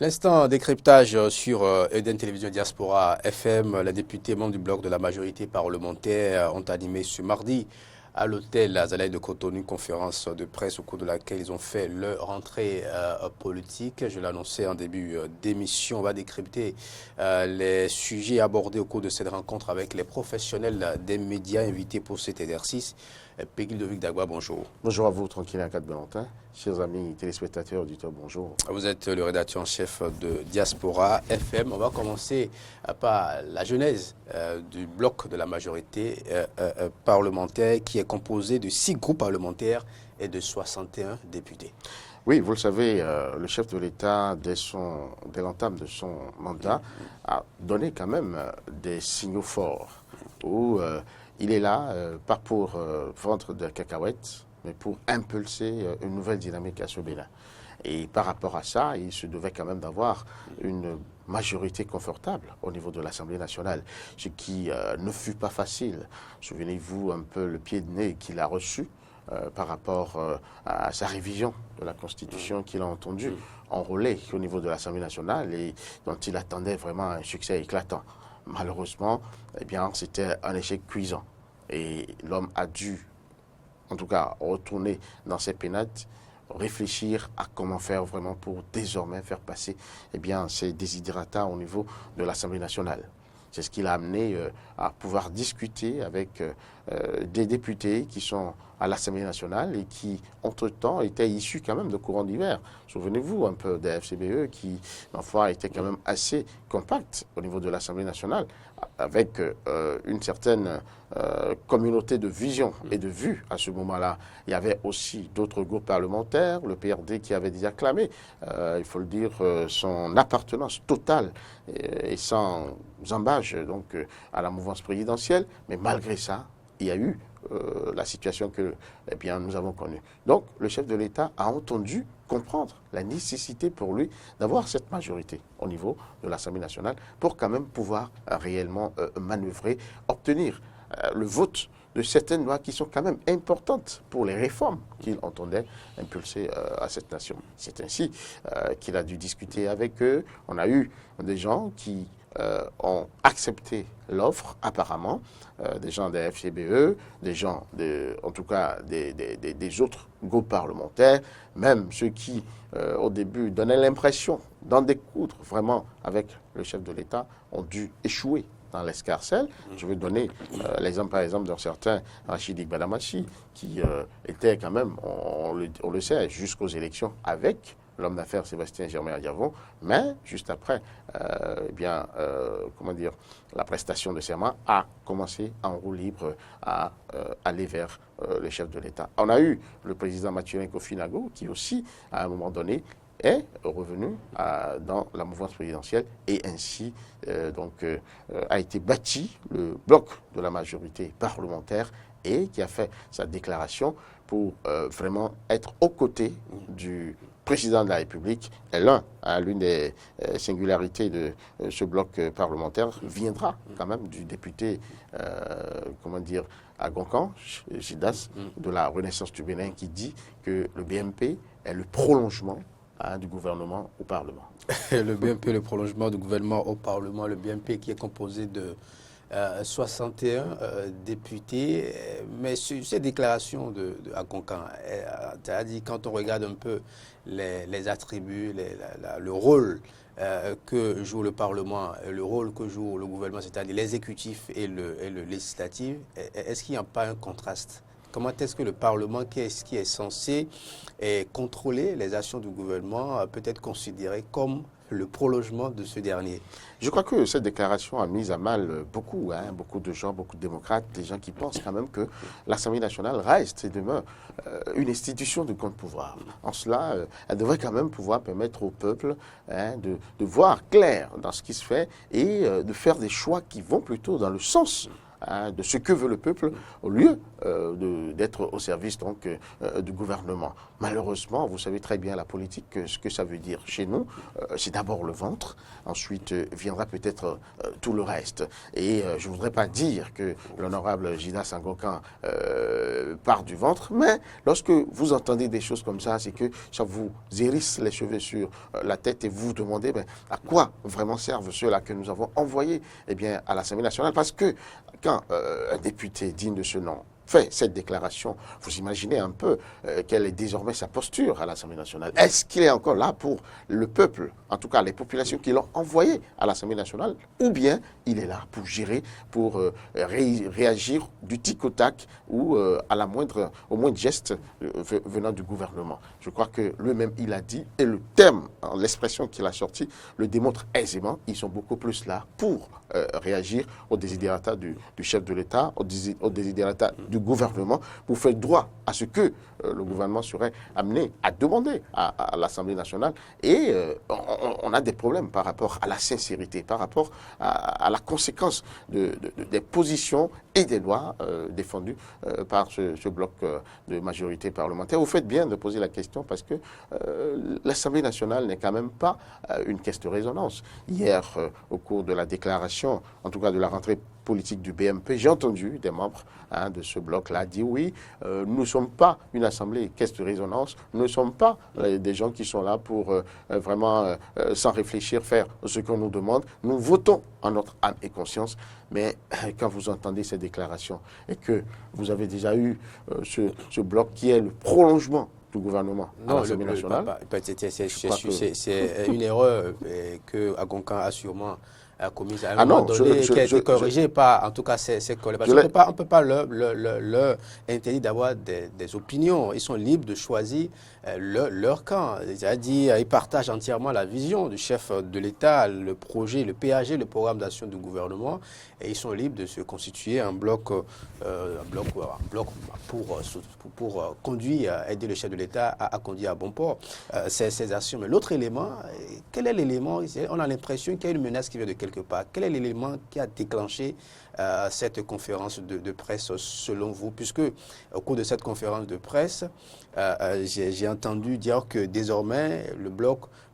L'instant décryptage sur Eden Télévision Diaspora FM, les députés membres du bloc de la majorité parlementaire ont animé ce mardi à l'hôtel Azalea de Cotonou une conférence de presse au cours de laquelle ils ont fait leur rentrée politique. Je l'annonçais en début d'émission. On va décrypter les sujets abordés au cours de cette rencontre avec les professionnels des médias invités pour cet exercice. Peggy Ludovic Dagba, bonjour. Bonjour à vous, tranquille à 4 Valentin. Chers amis téléspectateurs, auditeurs, bonjour. Vous êtes le rédacteur en chef de Diaspora FM. On va commencer par la genèse du bloc de la majorité parlementaire qui est composé de 6 groupes parlementaires et de 61 députés. Oui, vous le savez, le chef de l'État, dès l'entame de son mandat, a donné quand même des signaux forts où il est là, pas pour vendre de cacahuètes, mais pour impulser une nouvelle dynamique à ce Bénin. Et par rapport à ça, il se devait quand même d'avoir une majorité confortable au niveau de l'Assemblée nationale, ce qui ne fut pas facile. Souvenez-vous un peu le pied de nez qu'il a reçu par rapport à sa révision de la Constitution qu'il a entendu enrôler au niveau de l'Assemblée nationale et dont il attendait vraiment un succès éclatant. Malheureusement, eh bien, c'était un échec cuisant. Et l'homme a dû, en tout cas, retourner dans ses pénates, réfléchir à comment faire vraiment pour désormais faire passer eh bien, ses desiderata au niveau de l'Assemblée nationale. C'est ce qui l'a amené à pouvoir discuter avec des députés qui sont à l'Assemblée nationale et qui, entre-temps, étaient issus quand même de courants divers. Souvenez-vous un peu des FCBE qui, ma foi, étaient quand même assez compacts au niveau de l'Assemblée nationale, avec une certaine communauté de vision et de vue à ce moment-là. Il y avait aussi d'autres groupes parlementaires, le PRD qui avait déjà clamé, il faut le dire, son appartenance totale et sans embâche donc, à la mouvance présidentielle, mais malgré ça, il y a eu la situation que eh bien, nous avons connue. Donc, le chef de l'État a entendu comprendre la nécessité pour lui d'avoir cette majorité au niveau de l'Assemblée nationale pour quand même pouvoir réellement manœuvrer, obtenir le vote de certaines lois qui sont quand même importantes pour les réformes qu'il entendait impulser à cette nation. C'est ainsi qu'il a dû discuter avec eux. On a eu des gens qui ont accepté l'offre, apparemment, des gens des FCBE, des gens, en tout cas, des autres groupes parlementaires, même ceux qui, au début, donnaient l'impression d'en découdre vraiment avec le chef de l'État, ont dû échouer dans l'escarcelle. Je vais donner l'exemple, par exemple, d'un certain Rachid Badamachi, qui était quand même, on le sait, jusqu'aux élections avec l'homme d'affaires Sébastien Germain Adiavon, mais juste après, comment dire, la prestation de serment a commencé en roue libre à aller vers le chef de l'État. On a eu le président Mathurin Kofi Nago qui aussi, à un moment donné, est revenu dans la mouvance présidentielle et ainsi a été bâti le bloc de la majorité parlementaire et qui a fait sa déclaration pour vraiment être aux côtés du président de la République. Et l'une des singularités de ce bloc parlementaire viendra quand même du député, Agoncan, Gidas, de la Renaissance du Bénin, qui dit que le BMP est le prolongement du gouvernement au Parlement. Le BMP, le prolongement du gouvernement au Parlement, le BMP qui est composé de 61 députés, mais ces déclarations de Agoncan, c'est-à-dire quand on regarde un peu les attributs, le rôle que joue le Parlement, le rôle que joue le gouvernement, c'est-à-dire l'exécutif et le législatif, est-ce qu'il n'y a pas un contraste ? Comment est-ce que le Parlement, qui est censé contrôler les actions du gouvernement, peut être considéré comme le prolongement de ce dernier? Je crois que cette déclaration a mis à mal beaucoup de gens, beaucoup de démocrates, des gens qui pensent quand même que l'Assemblée nationale reste et demeure une institution de grand pouvoir. En cela, elle devrait quand même pouvoir permettre au peuple de voir clair dans ce qui se fait et de faire des choix qui vont plutôt dans le sens hein, de ce que veut le peuple, au lieu d'être au service donc, du gouvernement. Malheureusement, vous savez très bien la politique, ce que ça veut dire chez nous, c'est d'abord le ventre, ensuite viendra peut-être tout le reste. Et je ne voudrais pas dire que l'honorable Jida Sangokan part du ventre, mais lorsque vous entendez des choses comme ça, c'est que ça vous hérisse les cheveux sur la tête et vous vous demandez à quoi vraiment servent ceux-là que nous avons envoyés à l'Assemblée nationale. Parce que quand un député digne de ce nom fait cette déclaration, vous imaginez un peu quelle est désormais sa posture à l'Assemblée nationale. Est-ce qu'il est encore là pour le peuple, en tout cas les populations qui l'ont envoyé à l'Assemblée nationale, ou bien il est là pour gérer, pour réagir du tic au tac ou au moindre geste venant du gouvernement. Je crois que lui-même, il a dit, et le terme, l'expression qu'il a sortie, le démontre aisément. Ils sont beaucoup plus là pour réagir aux désidérata du chef de l'État, aux désidérata du gouvernement, pour faire droit à ce que le gouvernement serait amené à demander à l'Assemblée nationale. Et on a des problèmes par rapport à la sincérité, par rapport à la conséquence des positions et des lois défendues par ce bloc de majorité parlementaire. Vous faites bien de poser la question parce que l'Assemblée nationale n'est quand même pas une caisse de résonance. Hier, au cours de la déclaration, en tout cas de la rentrée politique du BMP, j'ai entendu des membres de ce bloc-là dire oui, nous ne sommes pas une assemblée caisse de résonance, nous ne sommes pas des gens qui sont là pour vraiment, sans réfléchir, faire ce qu'on nous demande. Nous votons en notre âme et conscience. Mais quand vous entendez ces déclarations et que vous avez déjà eu ce bloc qui est le prolongement du gouvernement à l'Assemblée nationale, c'est une erreur que Agoncan a sûrement commise à un moment donné, qui a été corrigée par, en tout cas, ces collègues. Parce qu'on ne peut pas leur interdire d'avoir des opinions. Ils sont libres de choisir leur camp. C'est-à-dire, ils partagent entièrement la vision du chef de l'État, le projet, le PAG, le programme d'action du gouvernement, et ils sont libres de se constituer un bloc pour conduire, aider le chef de l'État à conduire à bon port ces actions. Mais l'autre élément, quel est l'élément? On a l'impression qu'il y a une menace qui vient de quelque part. Quel est l'élément qui a déclenché cette conférence de presse selon vous? Puisque au cours de cette conférence de presse, j'ai entendu dire que désormais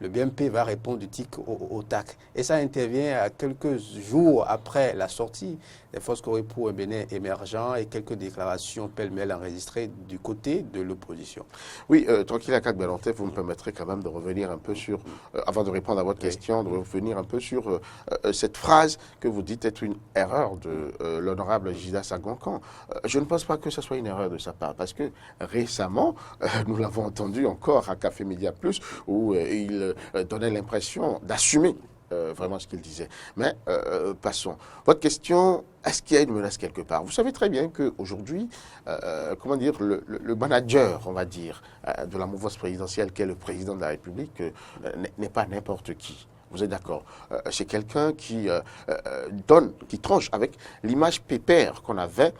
le BMP va répondre du tic au tac. Et ça intervient à quelques jours après la sortie des forces Corée pour un Bénin émergent et quelques déclarations pêle-mêle enregistrées du côté de l'opposition. Oui, tranquille à Kak Belanté, vous me permettrez quand même de revenir un peu sur, avant de répondre à votre question, de revenir un peu sur cette phrase que vous dites être une erreur de l'honorable Jida Sangokan. Je ne pense pas que ce soit une erreur de sa part, parce que récemment, nous l'avons entendu encore à Café Média Plus, où il donnait l'impression d'assumer vraiment ce qu'il disait. Mais passons. Votre question, est-ce qu'il y a une menace quelque part? Vous savez très bien qu'aujourd'hui, comment dire, le manager, on va dire, de la mouvance présidentielle, qui est le président de la République, n'est pas n'importe qui. Vous êtes d'accord? C'est quelqu'un qui tranche avec l'image pépère qu'on avait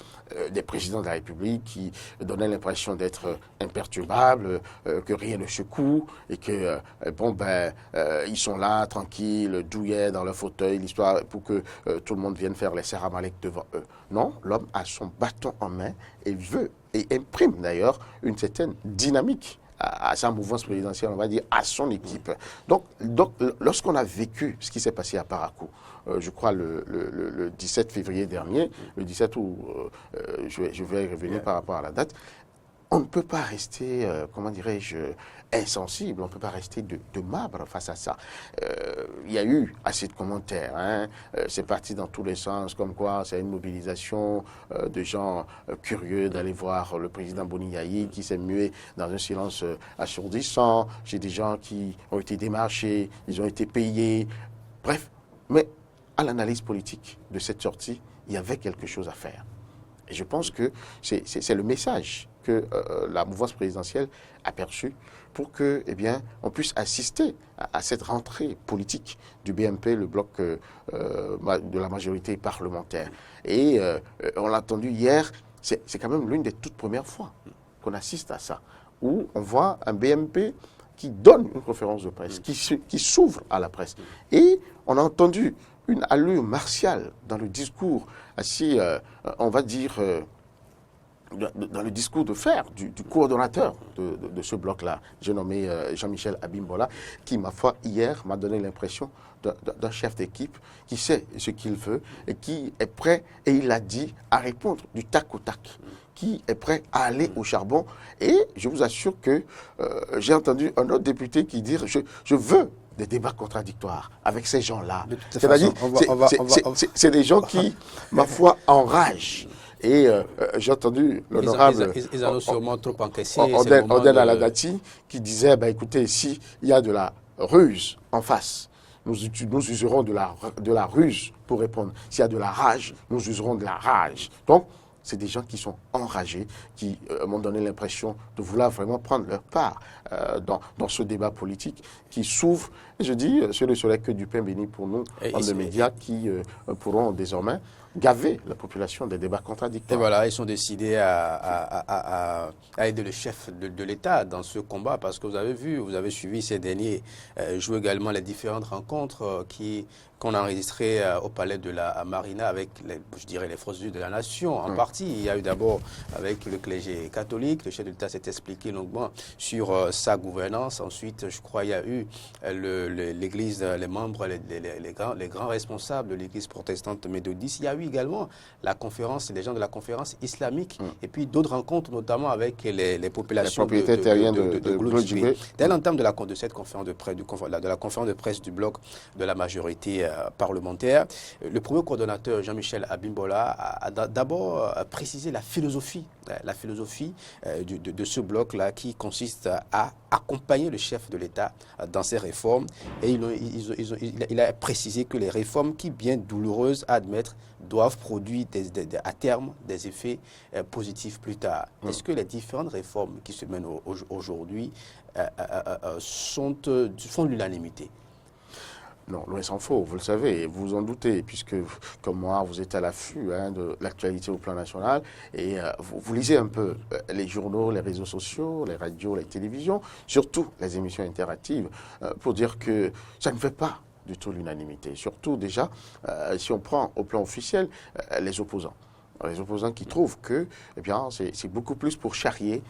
des présidents de la République qui donnaient l'impression d'être imperturbables, que rien ne secoue et que, ils sont là, tranquilles, douillets dans leur fauteuil, l'histoire pour que tout le monde vienne faire les seramalek devant eux. Non, l'homme a son bâton en main et veut, et imprime d'ailleurs, une certaine dynamique à sa mouvance présidentielle, on va dire, à son équipe. Donc lorsqu'on a vécu ce qui s'est passé à Parakou, je crois le 17 février dernier, le 17 août, je vais revenir par rapport à la date, on ne peut pas rester, comment dirais-je, insensible, on ne peut pas rester de marbre face à ça. Il y a eu assez de commentaires, hein, c'est parti dans tous les sens, comme quoi c'est une mobilisation de gens curieux d'aller voir le président Boni Yayi qui s'est mué dans un silence assourdissant. J'ai des gens qui ont été démarchés, ils ont été payés, bref. Mais à l'analyse politique de cette sortie, il y avait quelque chose à faire. Et je pense que c'est le message que la mouvance présidentielle a perçu pour que, on puisse assister à cette rentrée politique du BMP, le bloc de la majorité parlementaire. Et on l'a entendu hier, c'est quand même l'une des toutes premières fois qu'on assiste à ça, où on voit un BMP qui donne une conférence de presse, qui s'ouvre à la presse. Et on a entendu une allure martiale dans le discours, assez, on va dire, dans le discours de fer du coordonnateur de ce bloc-là, j'ai nommé Jean-Michel Abimbola, qui, ma foi, hier, m'a donné l'impression d'un chef d'équipe qui sait ce qu'il veut et qui est prêt, et il l'a dit, à répondre du tac au tac, qui est prêt à aller au charbon. Et je vous assure que j'ai entendu un autre député qui dit « je veux des débats contradictoires avec ces gens-là ». C'est-à-dire, c'est des gens qui, ma foi, enragent. Et j'ai entendu l'honorable ils en ont sûrement trop encaissé. Oded Aladati qui disait, écoutez, s'il y a de la ruse en face, nous userons de la ruse pour répondre. S'il y a de la rage, nous userons de la rage. Donc, c'est des gens qui sont enragés, qui m'ont donné l'impression de vouloir vraiment prendre leur part dans ce débat politique qui s'ouvre. Et je dis, ce ne serait que du pain béni pour nous, hommes de médias, qui pourront désormais gaver la population des débats contradictoires. Et voilà, ils sont décidés à aider le chef de l'État dans ce combat, parce que vous avez suivi ces derniers jours également les différentes rencontres qu'on a enregistrées au palais de la Marina avec, je dirais, les forces de la nation. En partie, il y a eu d'abord avec le clergé catholique, le chef de l'État s'est expliqué longuement sur sa gouvernance. Ensuite, je crois, il y a eu l'Église, les membres, les grands responsables de l'Église protestante méthodiste. Il y a eu également la conférence, les gens de la conférence islamique, et puis d'autres rencontres, notamment avec les populations de Glodjibé. Dès l'entame de cette conférence de presse, de la conférence de presse du bloc de la majorité parlementaire, le premier coordonnateur, Jean-Michel Abimbola, a d'abord précisé la philosophie de ce bloc-là, qui consiste à accompagner le chef de l'État dans ses réformes. Et il a précisé que les réformes, qui bien douloureuses à admettre, doivent produire à terme des effets positifs plus tard. Est-ce que les différentes réformes qui se mènent aujourd'hui font l'unanimité? Non, loin s'en faut, vous le savez, vous vous en doutez, puisque, comme moi, vous êtes à l'affût de l'actualité au plan national, et vous lisez un peu les journaux, les réseaux sociaux, les radios, les télévisions, surtout les émissions interactives, pour dire que ça ne fait pas du tout l'unanimité. Surtout, déjà, si on prend au plan officiel, les opposants. Les opposants qui trouvent que c'est beaucoup plus pour charrier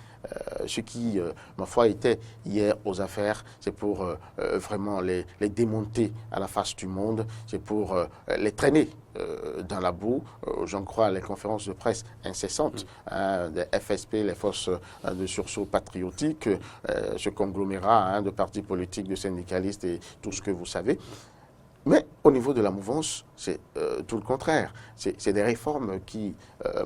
ce qui, ma foi, était hier aux affaires. C'est pour vraiment les démonter à la face du monde. C'est pour les traîner dans la boue. J'en crois les conférences de presse incessantes des FSP, les forces de sursaut patriotique, ce conglomérat de partis politiques, de syndicalistes et tout ce que vous savez. Mais au niveau de la mouvance, c'est tout le contraire. C'est des réformes qui,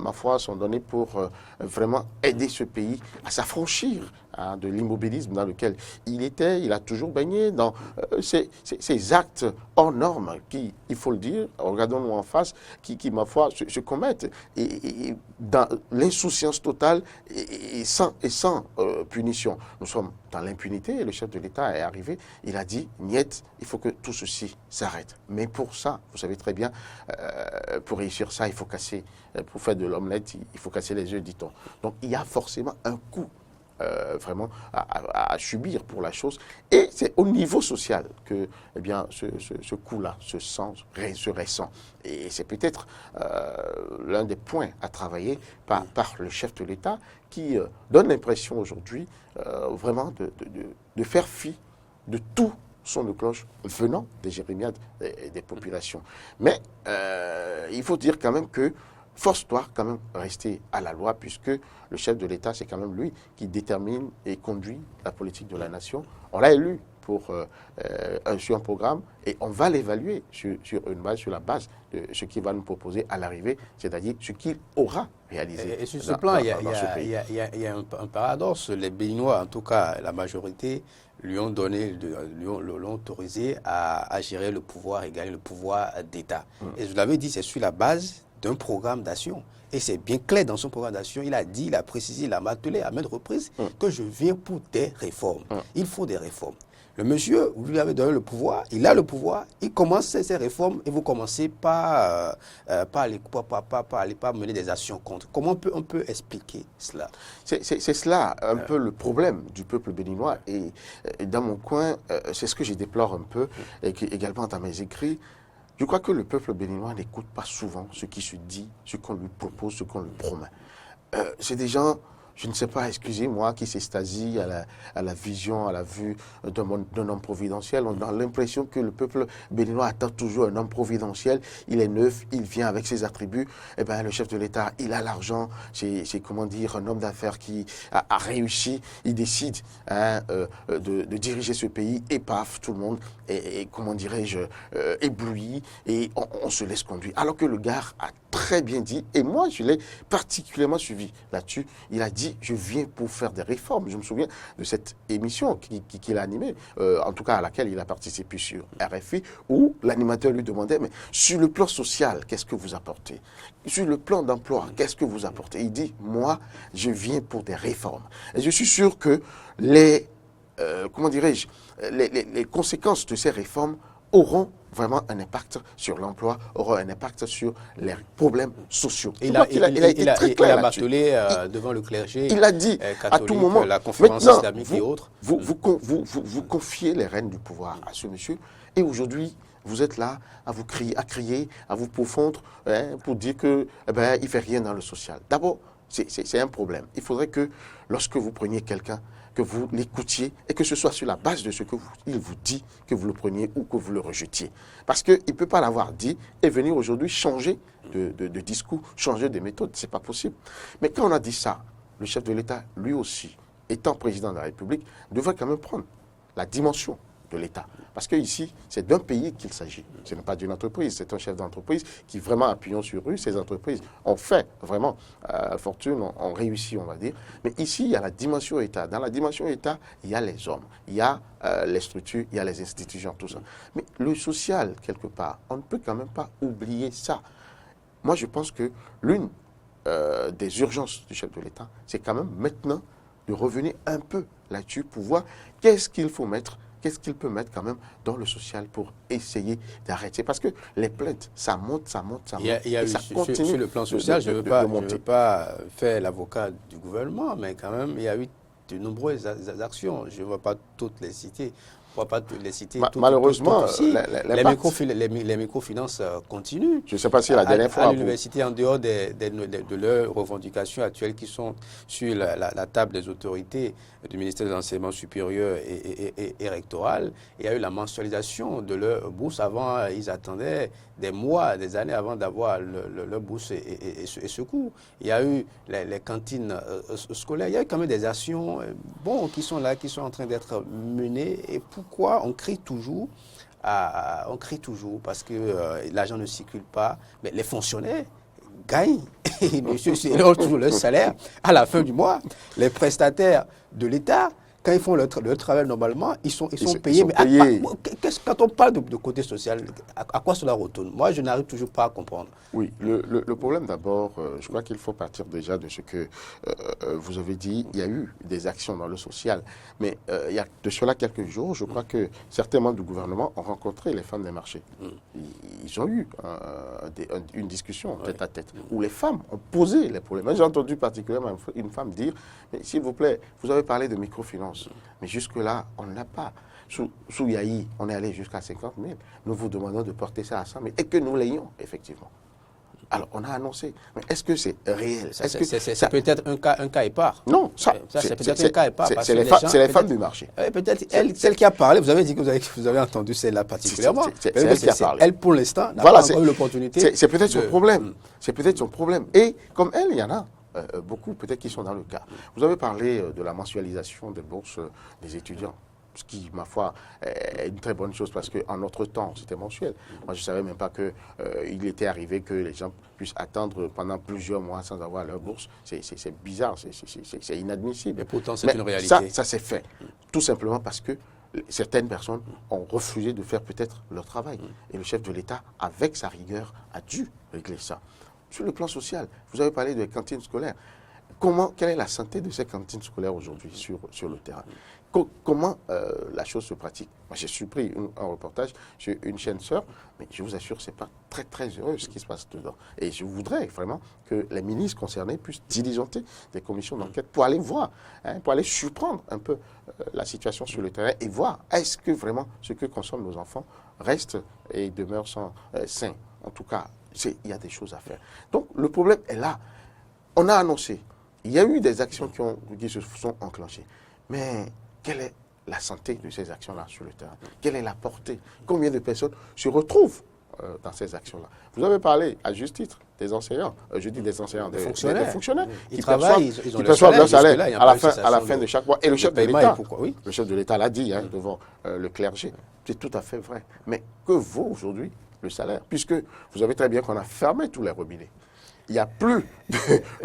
ma foi, sont données pour vraiment aider ce pays à s'affranchir de l'immobilisme dans lequel il a toujours baigné dans ces actes hors normes qui, il faut le dire, regardons-nous en face, qui ma foi, se commettent et dans l'insouciance totale et sans punition. Nous sommes dans l'impunité et le chef de l'État est arrivé, il a dit, niet, il faut que tout ceci s'arrête. Mais pour ça, vous savez très bien, pour réussir ça, il faut casser, pour faire de l'omelette, il faut casser les œufs, dit-on. Donc il y a forcément un coût vraiment à subir pour la chose. Et c'est au niveau social que ce coup-là se ressent. Et c'est peut-être l'un des points à travailler par le chef de l'État qui donne l'impression aujourd'hui vraiment de faire fi de tout son de cloche venant des jérémiades des populations. Mais il faut dire quand même que force doit quand même rester à la loi, puisque le chef de l'État, c'est quand même lui qui détermine et conduit la politique de la nation. On l'a élu sur un programme et on va l'évaluer sur la base de ce qu'il va nous proposer à l'arrivée, c'est-à-dire ce qu'il aura réalisé. Et sur ce plan, il y a un paradoxe. Les Béninois, en tout cas la majorité, l'ont autorisé à gérer le pouvoir et gagner le pouvoir d'État. Et je l'avais dit, c'est sur la base d'un programme d'action. Et c'est bien clair dans son programme d'action. Il a dit, il a précisé, il a martelé à maintes reprises que je viens pour des réformes. Il faut des réformes. Le monsieur, vous lui avez donné le pouvoir, il a le pouvoir, il commence ces réformes et vous commencez pas à mener des actions contre. Comment on peut expliquer cela? C'est cela un peu le problème du peuple béninois. Et dans mon coin, c'est ce que je déplore un peu, et également dans mes écrits. Je crois que le peuple béninois n'écoute pas souvent ce qui se dit, ce qu'on lui propose, ce qu'on lui promet. C'est des gens, je ne sais pas, excusez-moi, qui s'extasient à la vision, à la vue d'un homme providentiel. On a l'impression que le peuple béninois attend toujours un homme providentiel. Il est neuf, il vient avec ses attributs. Eh bien, le chef de l'État, il a l'argent. C'est comment dire, un homme d'affaires qui a réussi. Il décide de diriger ce pays et paf, tout le monde est comment dirais-je, ébloui et on se laisse conduire. Alors que le gars a très bien dit, et moi je l'ai particulièrement suivi là-dessus, il a dit, je viens pour faire des réformes. Je me souviens de cette émission qu'il a animée, en tout cas à laquelle il a participé sur RFI, où l'animateur lui demandait, mais sur le plan social, qu'est-ce que vous apportez? Sur le plan d'emploi, qu'est-ce que vous apportez? Il dit, moi, je viens pour des réformes. Et je suis sûr que les conséquences de ces réformes auront vraiment un impact sur l'emploi, auront un impact sur les problèmes sociaux. Il a martelé devant le clergé. Il a dit à tout moment, la conférence islamique et autres. Vous confiez les rênes du pouvoir à ce monsieur et aujourd'hui, vous êtes là à vous crier, à vous pourfondre pour dire que il ne fait rien dans le social. D'abord, c'est un problème. Il faudrait que lorsque vous preniez quelqu'un, que vous l'écoutiez et que ce soit sur la base de ce qu'il vous dit, que vous le preniez ou que vous le rejetiez. Parce qu'il ne peut pas l'avoir dit et venir aujourd'hui changer de discours, changer de méthode. Ce n'est pas possible. Mais quand on a dit ça, le chef de l'État, lui aussi, étant président de la République, devrait quand même prendre la dimension de l'État. Parce qu'ici, c'est d'un pays qu'il s'agit. Ce n'est pas d'une entreprise, c'est un chef d'entreprise qui, vraiment appuyant sur eux, ces entreprises ont fait vraiment fortune, ont réussi, on va dire. Mais ici, il y a la dimension État. Dans la dimension État, il y a les hommes, il y a les structures, il y a les institutions, tout ça. Mais le social, quelque part, on ne peut quand même pas oublier ça. Moi, je pense que l'une des urgences du chef de l'État, c'est quand même maintenant de revenir un peu là-dessus pour voir qu'est-ce qu'il faut mettre, qu'est-ce qu'il peut mettre quand même dans le social pour essayer d'arrêter. Parce que les plaintes, ça monte, ça monte, ça monte. Et ça continue. Sur le plan social, je ne veux pas faire l'avocat du gouvernement, mais quand même, il y a eu de nombreuses actions. Je ne vais pas toutes les citer. On ne va pas les citer. Malheureusement, les microfinances continuent. Je ne sais pas si la dernière fois. À l'université, en dehors de leurs revendications actuelles qui sont sur la table des autorités du ministère de l'Enseignement supérieur et rectoral, il y a eu la mensualisation de leur bourse. Avant, ils attendaient des mois, des années avant d'avoir leur bourse et secours. Il y a eu les cantines scolaires. Il y a eu quand même des actions qui sont là, qui sont en train d'être menées. Et pourquoi on crie toujours? On crie toujours parce que l'argent ne circule pas. Mais les fonctionnaires gagnent. Monsieur, ils ont toujours leur salaire à la fin du mois. Les prestataires de l'État, quand ils font leur travail normalement, ils sont payés. Mais quand on parle de côté social, à quoi cela retourne? Moi, je n'arrive toujours pas à comprendre. Oui, le problème d'abord, je crois qu'il faut partir déjà de ce que vous avez dit. Il y a eu des actions dans le social, mais il y a de cela quelques jours, je crois que certains membres du gouvernement ont rencontré les femmes des marchés. Ils ont eu une discussion tête à tête où les femmes ont posé les problèmes. J'ai entendu particulièrement une femme dire, mais s'il vous plaît, vous avez parlé de microfinance, mais jusque-là, on ne l'a pas. Sous Yahi, on est allé jusqu'à 50 000. Nous vous demandons de porter ça à 100 000 et que nous l'ayons, effectivement. Alors, on a annoncé. Mais est-ce que c'est réel? C'est peut-être un cas épars. Non, c'est peut-être un cas épars. C'est les femmes du marché. Peut-être celle qui a parlé, vous avez dit que vous avez entendu celle-là particulièrement. C'est elle qui a parlé. Elle, pour l'instant, n'a pas encore eu l'opportunité. C'est peut-être son problème. C'est peut-être son problème. Et comme elle, il y en a beaucoup, peut-être, qui sont dans le cas. Vous avez parlé de la mensualisation des bourses des étudiants. Ce qui, ma foi, est une très bonne chose parce qu'en notre temps, c'était mensuel. Moi, je ne savais même pas qu'il était arrivé que les gens puissent attendre pendant plusieurs mois sans avoir leur bourse. C'est bizarre, c'est inadmissible. Et pourtant, c'est une réalité. Ça s'est fait. Tout simplement parce que certaines personnes ont refusé de faire peut-être leur travail. Et le chef de l'État, avec sa rigueur, a dû régler ça. Sur le plan social, vous avez parlé de cantines scolaires. quelle est la santé de ces cantines scolaires aujourd'hui sur le terrain? Comment la chose se pratique? Moi, j'ai surpris un reportage sur une chaîne sœur, mais je vous assure, ce n'est pas très, très heureux ce qui se passe dedans. Et je voudrais vraiment que les ministres concernés puissent diligenter des commissions d'enquête pour aller voir, pour aller surprendre un peu la situation sur le terrain et voir est-ce que vraiment ce que consomment nos enfants reste et demeure sain. En tout cas, il y a des choses à faire. Donc, le problème est là. On a annoncé. Il y a eu des actions qui se sont enclenchées. Mais quelle est la santé de ces actions-là sur le terrain? Quelle est la portée? Combien de personnes se retrouvent dans ces actions-là? Vous avez parlé, à juste titre, des enseignants. Je dis des enseignants, des fonctionnaires. Ils travaillent, ils ont perçoivent leur salaire à la fin de de chaque mois. Et le chef de l'État, oui. le chef de l'État l'a dit devant le clergé. C'est tout à fait vrai. Mais que vaut aujourd'hui le salaire? Puisque vous savez très bien qu'on a fermé tous les robinets. Il n'y a plus,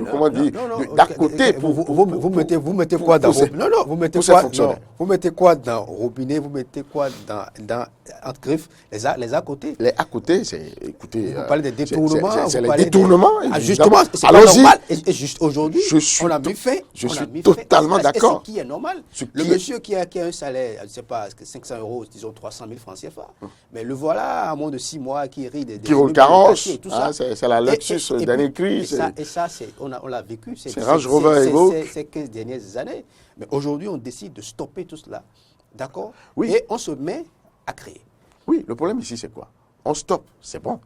comment dire, d'à côté. Vous mettez quoi dans vous mettez quoi dans robinet, vous mettez quoi dans entre griffes, les à côté. Les à côté, c'est, écoutez, vous parlez des détournements. C'est les détournements. Justement, c'est pas normal. Et juste aujourd'hui, on a mis fait. Je suis totalement d'accord. Ce qui est normal. Le monsieur qui a un salaire, je ne sais pas, 500 €, disons 300 000 francs CFA, mais le voilà à moins de 6 mois qui rit des qui roule carrosse, c'est la Lexus d'année. Et ça on l'a vécu ces 15 dernières années. Mais aujourd'hui, on décide de stopper tout cela. D'accord? Oui. Et on se met à créer. Oui, le problème ici, c'est quoi? On stoppe, c'est bon.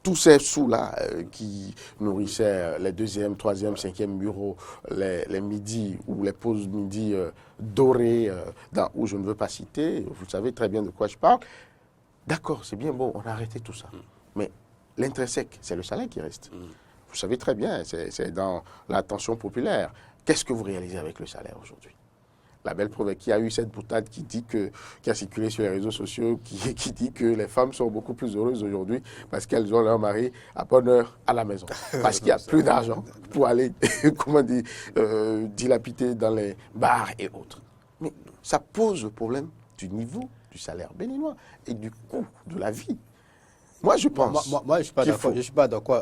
Tous ces sous-là qui nourrissaient les 2e, 3e, 5e bureaux, les midis ou les pauses midi dorées, où je ne veux pas citer, vous savez très bien de quoi je parle. D'accord, c'est bien beau, on a arrêté tout ça. Mais l'intrinsèque, c'est le salaire qui reste. Vous savez très bien, c'est dans l'attention populaire. Qu'est-ce que vous réalisez avec le salaire aujourd'hui? La belle preuve est qu'il y a eu cette boutade qui a circulé sur les réseaux sociaux, qui dit que les femmes sont beaucoup plus heureuses aujourd'hui parce qu'elles ont leur mari à bonne heure à la maison. Parce qu'il n'y a plus d'argent pour aller, dilapider dans les bars et autres. Mais ça pose le problème du niveau du salaire béninois et du coût de la vie. Moi, je pense. Moi, je ne suis pas d'accord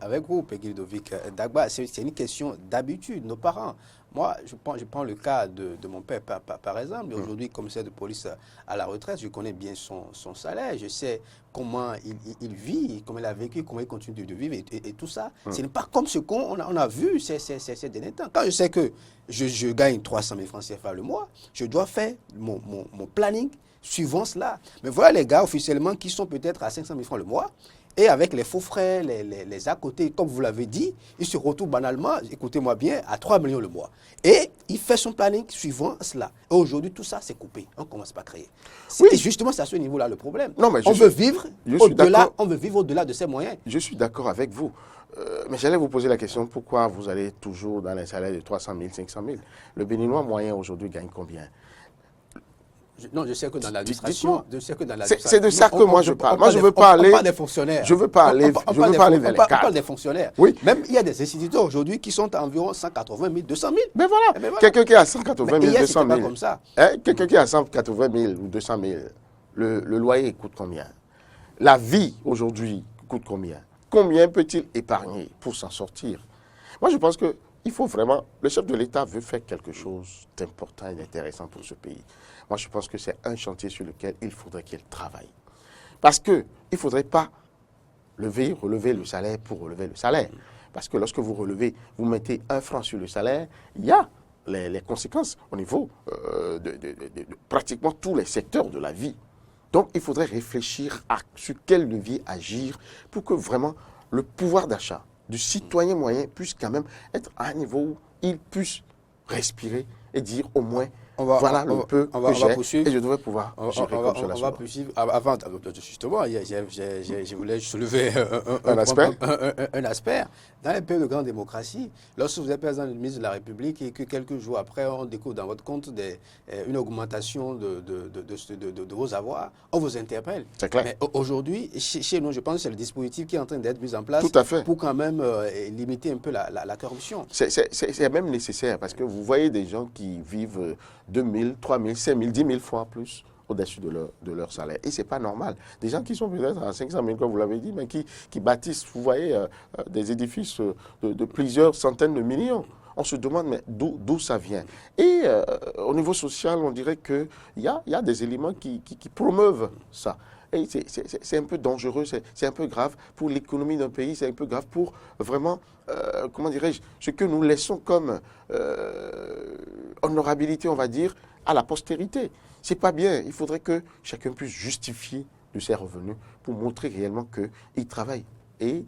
avec vous, Peggy Ludovic Dagba. C'est une question d'habitude. Nos parents. Moi, je prends le cas de mon père, par exemple. Aujourd'hui, commissaire de police à la retraite, je connais bien son salaire. Je sais comment il vit, comment il a vécu, comment il continue de vivre et tout ça. Ce n'est pas comme ce qu'on a vu ces derniers temps. Quand je sais que je gagne 300 000 francs CFA le mois, je dois faire mon planning suivant cela. Mais voilà les gars officiellement qui sont peut-être à 500 000 francs le mois et avec les faux frais, les à côté, comme vous l'avez dit, ils se retrouvent banalement, écoutez-moi bien, à 3 millions le mois. Et il fait son planning suivant cela. Et aujourd'hui, tout ça, c'est coupé. On ne commence pas à créer. Oui. Et justement, c'est à ce niveau-là le problème. Non, mais on veut vivre au-delà de ses moyens. Je suis d'accord avec vous. Mais j'allais vous poser la question, pourquoi vous allez toujours dans les salaires de 300 000, 500 000? Le Béninois moyen aujourd'hui gagne combien? Non, je sais que dans l'administration, c'est de ça que moi je parle. Moi, je veux pas aller. On parle des fonctionnaires. Je veux pas aller. On parle des fonctionnaires. Oui. Même il y a des instituteurs aujourd'hui qui sont à environ 180 000, 200 000. Mais voilà. Quelqu'un qui a 180 000, 200 000. Comme ça. Quelqu'un qui a 180 000 ou 200 000. Le loyer coûte combien? La vie aujourd'hui coûte combien? Combien peut-il épargner pour s'en sortir? Moi, je pense que il faut vraiment, le chef de l'État veut faire quelque chose d'important et d'intéressant pour ce pays. Moi, je pense que c'est un chantier sur lequel il faudrait qu'il travaille. Parce qu'il ne faudrait pas relever le salaire pour relever le salaire. Parce que lorsque vous relevez, vous mettez 1 franc sur le salaire, il y a les conséquences au niveau de pratiquement tous les secteurs de la vie. Donc, il faudrait réfléchir sur quel levier agir pour que vraiment le pouvoir d'achat du citoyen moyen puisse quand même être à un niveau où il puisse respirer et dire au moins voilà le peu que j'ai et je devrais pouvoir gérer comme cela. On va poursuivre. Avant, justement, je voulais soulever un aspect. Dans les pays de grande démocratie, lorsque vous êtes président du ministre de la République et que quelques jours après, on découvre dans votre compte une augmentation de vos avoirs, on vous interpelle. C'est clair. Mais aujourd'hui, chez nous, je pense que c'est le dispositif qui est en train d'être mis en place pour quand même limiter un peu la corruption. C'est même nécessaire parce que vous voyez des gens qui vivent 2 000, 3 000, 5 000, 10 000 fois plus au-dessus de leur salaire. Et ce n'est pas normal. Des gens qui sont peut-être à 500 000, comme vous l'avez dit, mais qui bâtissent, vous voyez, des édifices de plusieurs centaines de millions. On se demande, mais d'où ça vient? Et au niveau social, on dirait qu'il y a des éléments qui promeuvent ça. Et c'est un peu dangereux, c'est un peu grave pour l'économie d'un pays, c'est un peu grave pour vraiment, comment dirais-je, ce que nous laissons comme honorabilité, on va dire, à la postérité. C'est pas bien. Il faudrait que chacun puisse justifier de ses revenus pour montrer réellement qu'il travaille. Et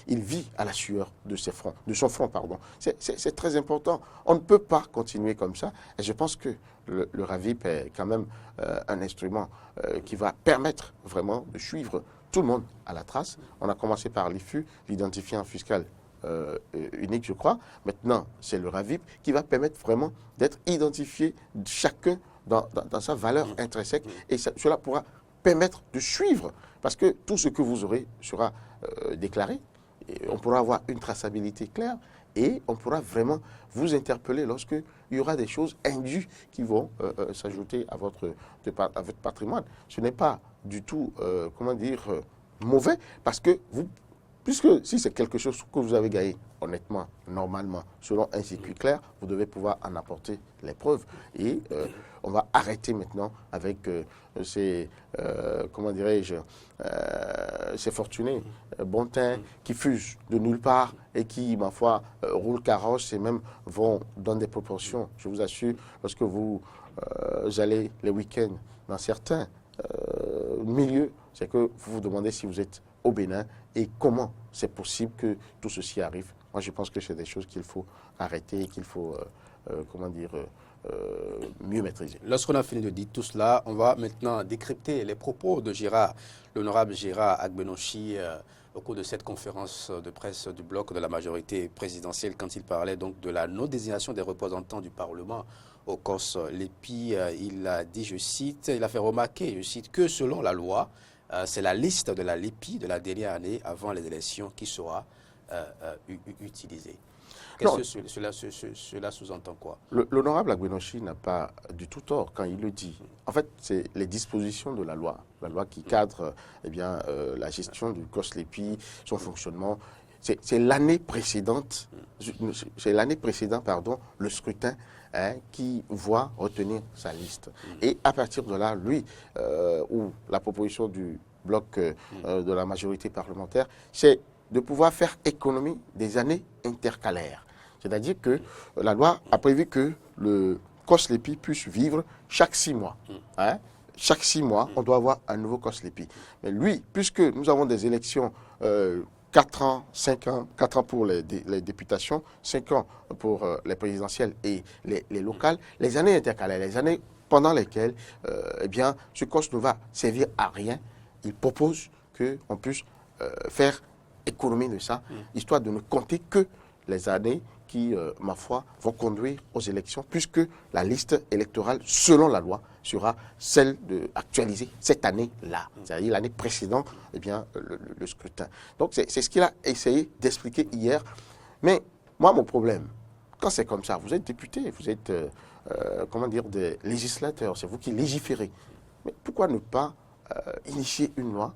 il vit à la sueur de son front, pardon. C'est très important. On ne peut pas continuer comme ça. Et je pense que le RAVIP est quand même un instrument qui va permettre vraiment de suivre tout le monde à la trace. On a commencé par l'IFU, l'identifiant fiscal unique, je crois. Maintenant, c'est le RAVIP qui va permettre vraiment d'être identifié chacun dans sa valeur intrinsèque. Et cela pourra permettre de suivre, parce que tout ce que vous aurez sera déclaré. Et on pourra avoir une traçabilité claire et on pourra vraiment vous interpeller lorsque il y aura des choses indues qui vont s'ajouter à votre patrimoine. Ce n'est pas du tout, comment dire, mauvais, parce que puisque si c'est quelque chose que vous avez gagné honnêtement, normalement, selon un circuit clair, vous devez pouvoir en apporter les preuves. Et on va arrêter maintenant avec comment dirais-je, ces fortunés bon teint qui fusent de nulle part et qui, ma foi, roulent carrosse et même vont dans des proportions. Je vous assure, lorsque vous allez les week-ends dans certains milieux, c'est que vous vous demandez si vous êtes au Bénin et comment c'est possible que tout ceci arrive. Moi, je pense que c'est des choses qu'il faut arrêter et qu'il faut, comment dire, mieux maîtriser. Lorsqu'on a fini de dire tout cela, on va maintenant décrypter les propos de l'honorable Gérard Agbenonchi au cours de cette conférence de presse du bloc de la majorité présidentielle quand il parlait donc de la non-désignation des représentants du Parlement au COS LEPI. Il a dit, je cite, il a fait remarquer, je cite, que selon la loi, c'est la liste de la LEPI de la dernière année avant les élections qui sera utilisée. Qu'est-ce que cela sous-entend quoi? L'honorable Agbenonchi n'a pas du tout tort quand il le dit. En fait, c'est les dispositions de la loi qui cadre eh bien, la gestion du COS LEPI, son fonctionnement. C'est l'année précédente, le scrutin qui voit retenir sa liste. Et à partir de là, lui, ou la proposition du bloc de la majorité parlementaire, c'est de pouvoir faire économie des années intercalaires. C'est-à-dire que la loi a prévu que le COS LEPI puisse vivre chaque 6 mois. Chaque 6 mois, on doit avoir un nouveau COS LEPI. Mais lui, puisque nous avons des élections 4 ans, 5 ans, 4 ans pour les députations, 5 ans pour les présidentielles et les locales, les années intercalaires, les années pendant lesquelles eh bien, ce COS ne va servir à rien, il propose qu'on puisse faire économie de ça, histoire de ne compter que les années qui, ma foi, vont conduire aux élections, puisque la liste électorale, selon la loi, sera celle actualisée cette année-là, c'est-à-dire l'année précédente, eh bien, le scrutin. Donc, c'est ce qu'il a essayé d'expliquer hier. Mais moi, mon problème, quand c'est comme ça, vous êtes député, vous êtes, comment dire, des législateurs, c'est vous qui légiférez. Mais pourquoi ne pas initier une loi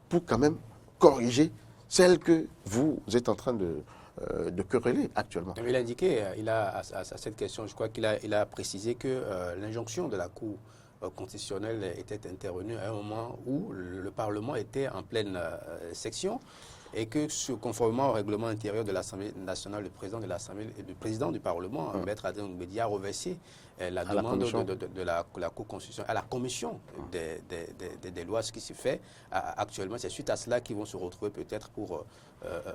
pour quand même corriger celle que vous êtes en train de quereller actuellement? Il a indiqué, à cette question, je crois qu'il a précisé que l'injonction de la Cour constitutionnelle était intervenue à un moment où le Parlement était en pleine section et que, conformément au règlement intérieur de l'Assemblée nationale, le président de l'Assemblée et le président du Parlement, Maître Adrien Oumbédia, a reversé la demande de la Cour constitutionnelle à la commission des lois, ce qui se fait actuellement. C'est suite à cela qu'ils vont se retrouver peut-être pour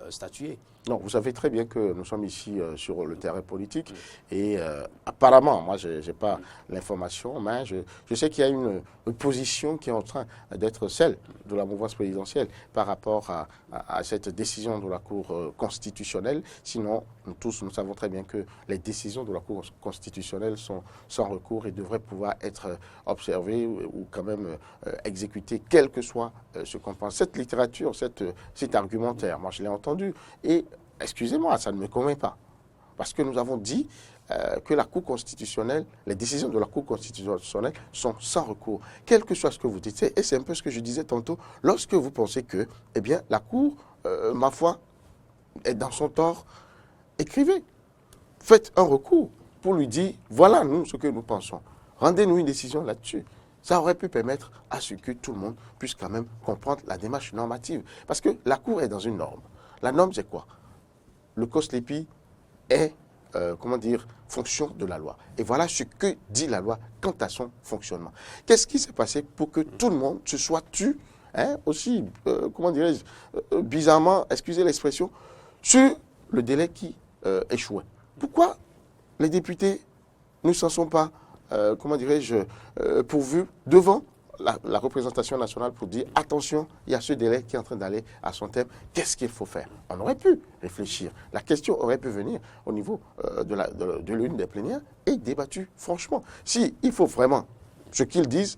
statuer. Non, vous savez très bien que nous sommes ici sur le terrain politique et apparemment, moi je n'ai pas l'information, mais je sais qu'il y a une position qui est en train d'être celle de la mouvance présidentielle par rapport à cette décision de la Cour constitutionnelle. Sinon, nous savons très bien que les décisions de la Cour constitutionnelle sont sans recours et devraient pouvoir être observées ou quand même exécutées, quel que soit ce qu'on pense. Cette littérature, cet argumentaire, moi je l'ai entendu et excusez-moi, ça ne me convainc pas. Parce que nous avons dit, que la Cour constitutionnelle, les décisions de la Cour constitutionnelle sont sans recours, quel que soit ce que vous dites. Et c'est un peu ce que je disais tantôt, lorsque vous pensez que, eh bien, la Cour, ma foi, est dans son tort, écrivez, faites un recours pour lui dire, voilà nous ce que nous pensons. Rendez-nous une décision là-dessus. Ça aurait pu permettre à ce que tout le monde puisse quand même comprendre la démarche normative. Parce que la Cour est dans une norme. La norme, c'est quoi? Le COSLEPI est, fonction de la loi. Et voilà ce que dit la loi quant à son fonctionnement. Qu'est-ce qui s'est passé pour que tout le monde se soit tu, aussi, bizarrement, excusez l'expression, sur le délai qui échouait? Pourquoi les députés ne s'en sont pas, pourvus devant la représentation nationale pour dire attention, il y a ce délai qui est en train d'aller à son terme, qu'est-ce qu'il faut faire? On aurait pu réfléchir. La question aurait pu venir au niveau de l'une des plénières et débattue franchement. Si il faut vraiment ce qu'ils disent,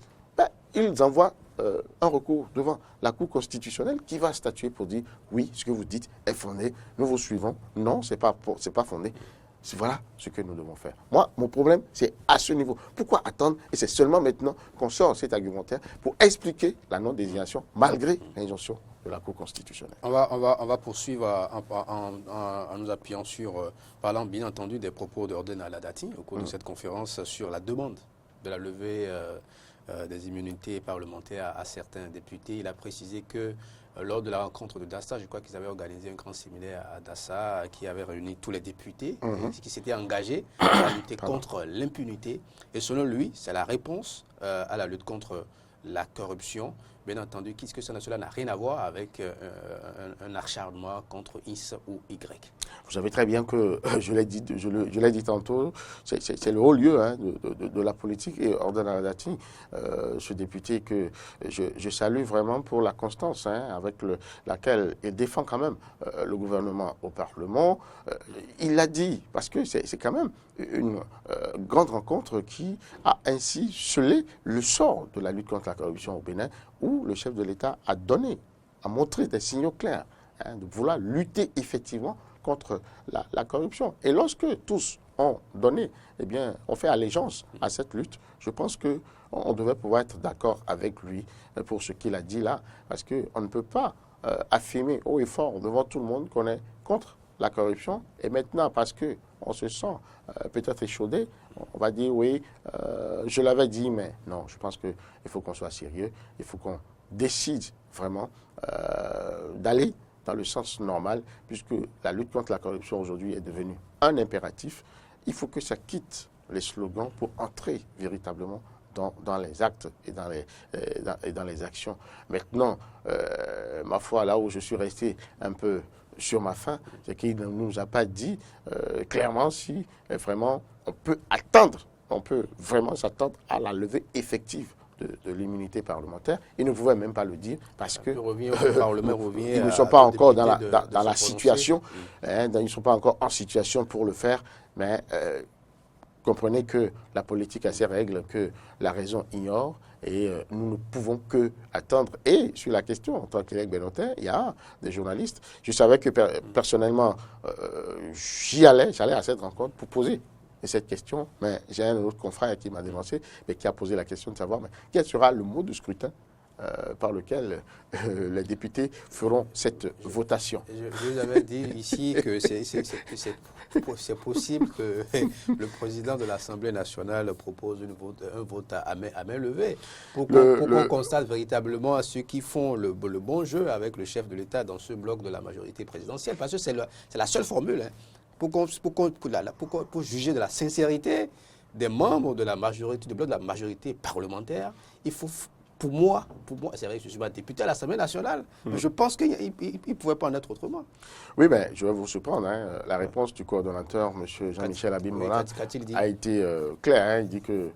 ils envoient un recours devant la Cour constitutionnelle qui va statuer pour dire oui, ce que vous dites est fondé, nous vous suivons. Non, c'est pas fondé. Voilà ce que nous devons faire. Moi, mon problème, c'est à ce niveau. Pourquoi attendre? Et c'est seulement maintenant qu'on sort cet argumentaire pour expliquer la non-désignation malgré l'injonction de la Cour constitutionnelle. On va poursuivre en nous appuyant sur, parlant bien entendu des propos d'Orden Aladati au cours de cette conférence sur la demande de la levée des immunités parlementaires à certains députés. Il a précisé que lors de la rencontre de Dassa, je crois qu'ils avaient organisé un grand séminaire à Dassa qui avait réuni tous les députés qui s'étaient engagés à lutter contre l'impunité. Et selon lui, c'est la réponse à la lutte contre la corruption. Bien entendu, que cela n'a rien à voir avec un acharnement contre X ou Y. Vous savez très bien que, je l'ai dit tantôt, c'est le haut lieu de la politique. Et Orden Aladati, ce député que je salue vraiment pour la constance avec laquelle il défend quand même le gouvernement au Parlement. Il l'a dit, parce que c'est quand même une grande rencontre qui a ainsi scellé le sort de la lutte contre la corruption au Bénin, où le chef de l'État a montré des signaux clairs de vouloir lutter effectivement contre la corruption. Et lorsque tous ont donné, ont fait allégeance à cette lutte, je pense qu'on devait pouvoir être d'accord avec lui pour ce qu'il a dit là, parce qu'on ne peut pas affirmer haut et fort devant tout le monde qu'on est contre la corruption, et maintenant, parce qu'on se sent peut-être échaudé, on va dire oui, je l'avais dit, mais non, je pense qu'il faut qu'on soit sérieux, il faut qu'on décide vraiment d'aller dans le sens normal, puisque la lutte contre la corruption aujourd'hui est devenue un impératif. Il faut que ça quitte les slogans pour entrer véritablement dans les actes et dans les actions. Maintenant, ma foi, là où je suis resté un peu sur ma faim, c'est qu'il ne nous a pas dit clairement si vraiment on peut vraiment s'attendre à la levée effective de l'immunité parlementaire. Ils ne pouvaient même pas le dire parce que ils ne sont pas encore dans la situation, ils ne sont pas encore en situation pour le faire, mais comprenez que la politique a ses règles que la raison ignore et nous ne pouvons que attendre. Et sur la question, en tant qu'élève bénotin, il y a des journalistes. Je savais que personnellement, j'allais à cette rencontre pour poser cette question, mais j'ai un autre confrère qui m'a dénoncé, mais qui a posé la question de savoir quel sera le mot de scrutin par lequel les députés feront cette votation. Je vous avais dit ici que c'est possible que le président de l'Assemblée nationale propose un vote à main levée pour qu'on constate véritablement ceux qui font le bon jeu avec le chef de l'État dans ce bloc de la majorité présidentielle, parce que c'est la seule formule. Pour juger de la sincérité des membres de la majorité, du bloc de la majorité parlementaire, il faut, pour moi, c'est vrai que je suis pas député à l'Assemblée nationale, mais je pense qu'il ne pouvait pas en être autrement. Oui, mais je vais vous surprendre. La réponse du coordonnateur, M. Jean-Michel Abim-Mola, a été claire. Il dit que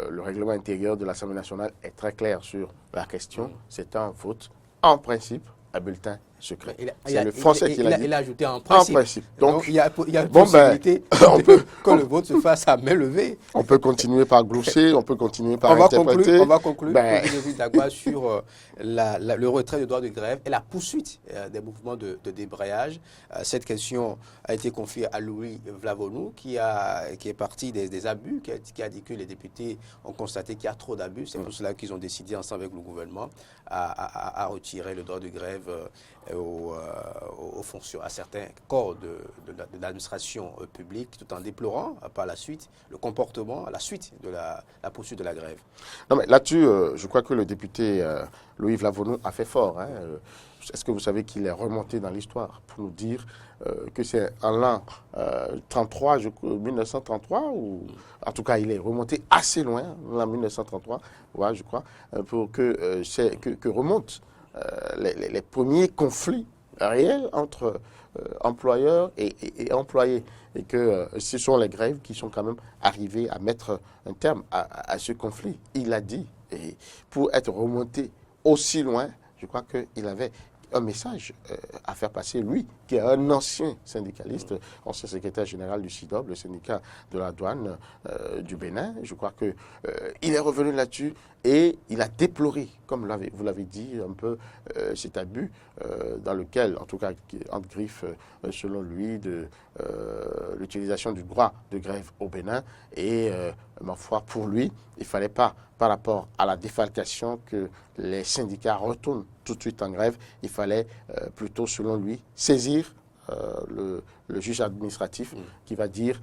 le règlement intérieur de l'Assemblée nationale est très clair sur la question. C'est un vote, en principe, à bulletin secret. Il C'est le Français qui l'a dit. Il a ajouté en En principe. principe. Donc, il y a une bon, possibilité on peut, que le vote se fasse à main levée. on peut continuer par glousser, on peut continuer par interpréter. On va conclure Ben, David Dagba sur le retrait du droit de grève et la poursuite des mouvements de débrayage. Cette question a été confiée à Louis Vlavonou qui est parti des abus, qui a dit que les députés ont constaté qu'il y a trop d'abus. C'est pour cela qu'ils ont décidé ensemble avec le gouvernement à retirer le droit de grève aux fonctions, à certains corps de l'administration publique, tout en déplorant par la suite le comportement à la suite de la poursuite de la grève. non, mais là-dessus, je crois que le député Louis Vlavonou a fait fort. Hein. Est-ce que vous savez qu'il est remonté dans l'histoire pour nous dire que c'est en l'an 1933, ou en tout cas il est remonté assez loin, en 1933, ouais, je crois, pour que remontent les premiers conflits réels entre employeurs et employés. Et que ce sont les grèves qui sont quand même arrivées à mettre un terme à ce conflit. Il a dit, et pour être remonté aussi loin, je crois qu'il avait un message à faire passer, lui, qui est un ancien syndicaliste, ancien secrétaire général du CIDOB, le syndicat de la douane du Bénin. Je crois qu'il est revenu là-dessus et il a déploré, comme vous l'avez dit, un peu cet abus dans lequel, en tout cas, entre griffes, selon lui, de l'utilisation du droit de grève au Bénin. Et, ma foi, pour lui, il ne fallait pas, par rapport à la défalcation, que les syndicats retournent tout de suite en grève. Il fallait plutôt, selon lui, saisir le juge administratif qui va dire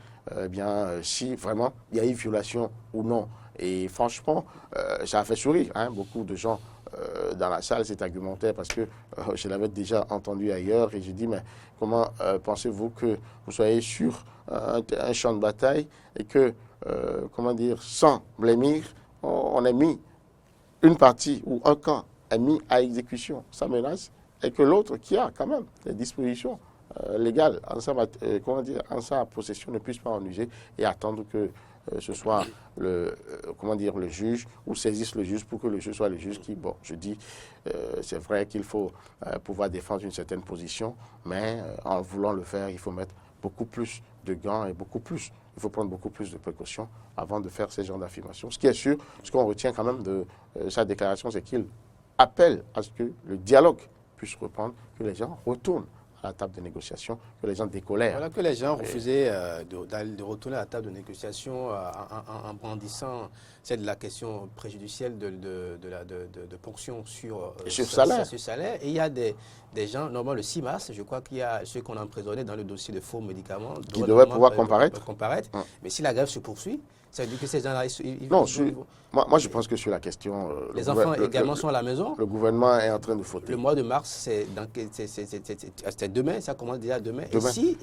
si vraiment il y a eu violation ou non. Et franchement, ça a fait sourire beaucoup de gens dans la salle, cet argumentaire, parce que je l'avais déjà entendu ailleurs et j'ai dit, mais comment pensez-vous que vous soyez sur un champ de bataille et que, sans blêmir, on ait mis une partie ou un camp est mis à exécution sans menace et que l'autre qui a quand même des dispositions légales en sa possession ne puisse pas en user et attendre que ce soit le juge ou saisisse le juge pour que le juge soit le juge qui, c'est vrai qu'il faut pouvoir défendre une certaine position, mais en voulant le faire, il faut mettre beaucoup plus de gants et il faut prendre beaucoup plus de précautions avant de faire ce genre d'affirmations. Ce qui est sûr, ce qu'on retient quand même de sa déclaration, c'est qu'il appelle à ce que le dialogue puisse reprendre, que les gens retournent à la table de négociation, que les gens décolèrent. Voilà, que les gens refusaient de retourner à la table de négociation en brandissant de la question préjudicielle de ponction sur salaire. Et il y a des gens, normalement le 6 mars, je crois qu'il y a ceux qu'on a emprisonnés dans le dossier de faux médicaments. Qui devraient pouvoir comparaître. Mais si la grève se poursuit, ça veut dire que ces gens-là... Moi, je pense que sur la question... les enfants également sont à la maison. Le gouvernement est en train de fauter. Le mois de mars, c'est demain, ça commence déjà demain. Et si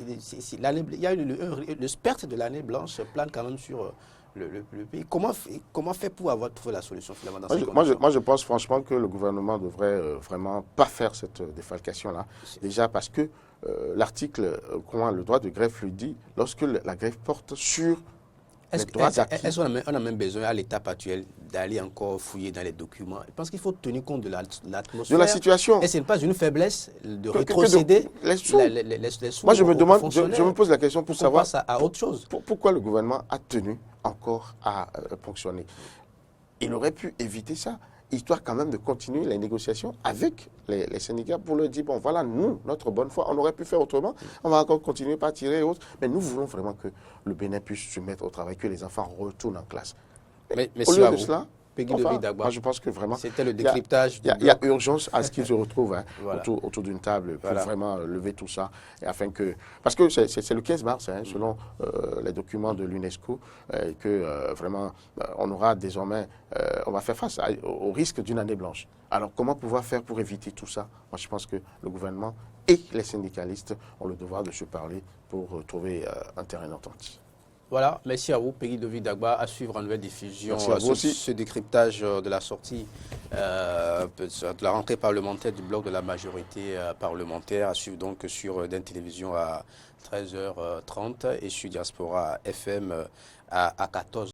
il y a le spectre de l'année blanche plane quand même sur le pays, comment faire pour trouver la solution finalement dans ces conditions? Moi, je pense franchement que le gouvernement devrait vraiment pas faire cette défalcation-là. Déjà parce que l'article, le droit de grève le dit, lorsque la grève porte sur... Est-ce qu'on a même besoin, à l'étape actuelle, d'aller encore fouiller dans les documents? Je pense qu'il faut tenir compte de l'atmosphère. De la situation. Et ce n'est pas une faiblesse de rétrocéder les sous. Moi, je me pose la question pour savoir ça à autre chose. Pourquoi le gouvernement a tenu encore à ponctionner. Il aurait pu éviter ça, histoire quand même de continuer les négociations avec les syndicats pour leur dire, bon voilà, nous, notre bonne foi, on aurait pu faire autrement, on va encore continuer par tirer et autres, mais nous voulons vraiment que le Bénin puisse se mettre au travail, que les enfants retournent en classe. Mais au lieu de cela, moi, je pense que vraiment, c'était le décryptage. Il y a urgence à ce qu'ils se retrouvent voilà. autour d'une table pour vraiment lever tout ça. Et afin que, parce que c'est le 15 mars, selon les documents de l'UNESCO, que vraiment, on aura désormais, on va faire face au risque d'une année blanche. Alors, comment pouvoir faire pour éviter tout ça? Moi, je pense que le gouvernement et les syndicalistes ont le devoir de se parler pour trouver un terrain d'entente. Voilà, merci à vous, Peggy David Dagba, à suivre en nouvelle diffusion ce décryptage de la sortie de la rentrée parlementaire du bloc de la majorité parlementaire, à suivre donc sur DEN Télévision à 13h30 et sur Diaspora FM à 14h.